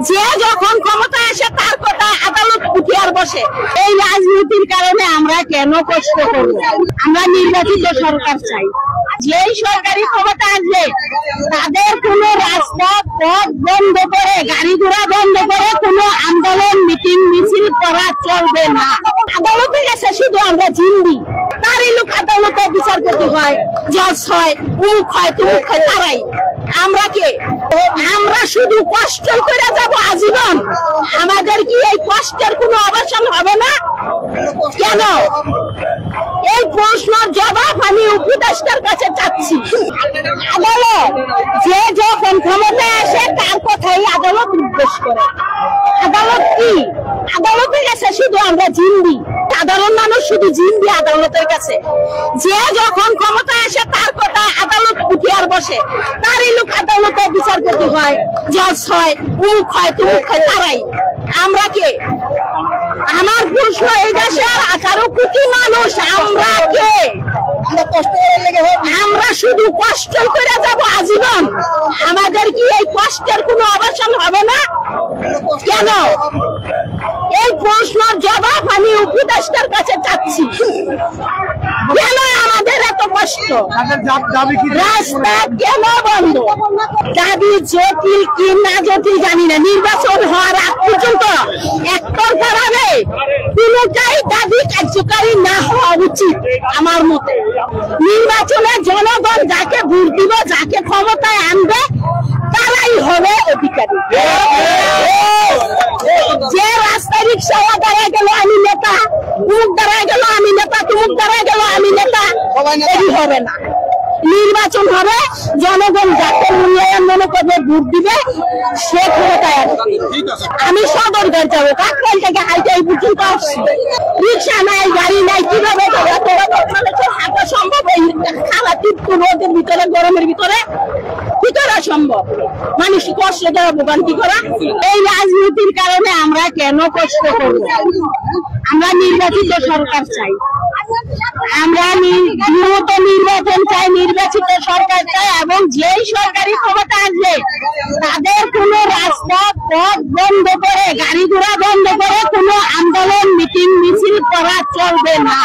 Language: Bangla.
যে যখন ক্ষমতায় আসে তার কথা আদালত উঠিয়ার বসে। এই রাজনীতির কারণে আমরা কেন কষ্ট করব? আমরা নির্বাচিত সরকার চাই। যেই সরকারি ক্ষমতা আসবে তাদের কোনো রাস্তা পথ বন্ধ করে, গাড়ি ঘোড়া বন্ধ করে কোনো আন্দোলন মিটিং মিছিল করা চলবে না। আদালতে গেছে শুধু আমরা জিন্দি, তারই লোক আদালতে বিচারপতি হয়, জজ হয়, উমুক হয়, তুমুক হয়, তারাই। আমরা কে? আমরা শুধু কষ্ট করে যাব আজীবন। আমাদের কি এই কষ্টের কোনো অবসান হবে না? কেন? এই প্রশ্নের জবাব আমি উপদেষ্টার কাছে চাচ্ছি। আদালত যে যখন ক্ষমতায় আসে তার কথাই আদালত নির্দেশ করে। আদালত কি? আদালতে গেছে শুধু আমরা জিন্দি, সাধারণ মানুষ শুধু জিন্দি আদালতের কাছে। যে যখন ক্ষমতায় আসে তার কথা আদালত উঠিয়ার বসে, তারই লোক আদালতে বিচারপতি হয়, জজ হয়, উমুক হয়, তুমুক হয়, তারাই। আমরা কে? আমার প্রশ্ন, এই দেশের 18 কোটি মানুষ আমরা কে? আমরা শুধু কষ্ট করে যাব আজীবন। আমাদের কি এই কষ্টের কোনো অবসান হবে না? কেন? এই প্রশ্নের জবাব আমি উপদেষ্টার কাছে চাচ্ছি। কেন আমাদের এত কষ্ট? রাস্তা কেন বন্ধ? দাবি জটিল কি না জটিল জানি না। নির্বাচন হওয়ার আগ পর্যন্ত একতরফাভাবে কোনটাই দাবি কার্যকারী না হওয়া উচিত আমার মতে। নির্বাচনে জনগণ যাকে ভোট দিব, যাকে ক্ষমতায় আনবে, তারাই হবে অধিকারী। যে রাস্তায় রিক্সাওয়ালা দাঁড়ায় গেল আমি নেতা, তুমুক দাঁড়ায় গেল আমি নেতা, তুমুক দাঁড়ায় গেল আমি নেতা, এই হবে না। নির্বাচন হবে, জনগণ যাকে উন্নয়ন মনে করবে ভোট দিবে, সে ক্ষমতায় আসবে। আমি সদরঘাট যাবো, কাকরাইল থেকে হাইটে এই পর্যন্ত আসছি। রিক্সা নাই, গাড়ি নাই, কিভাবে হাঁটা সম্ভব? এই খালা টিপটু রোদের ভিতরে, গরমের ভিতরে কি করা সম্ভব? মানুষ কষ্ট দেওয়া, ভোগান্তি করা। এই রাজনীতির কারণে আমরা কেন কষ্ট করব? আমরা নির্বাচিত সরকার চাই। আমরা নিয়মিত নির্বাচন চাই, নির্বাচিত সরকার চাই, এবং যেই সরকারি ক্ষমতা আসবে তাদের কোনো রাস্তা পথ বন্ধ করে, গাড়ি ঘোড়া বন্ধ করে কোনো আন্দোলন মিটিং মিছিল করা চলবে না।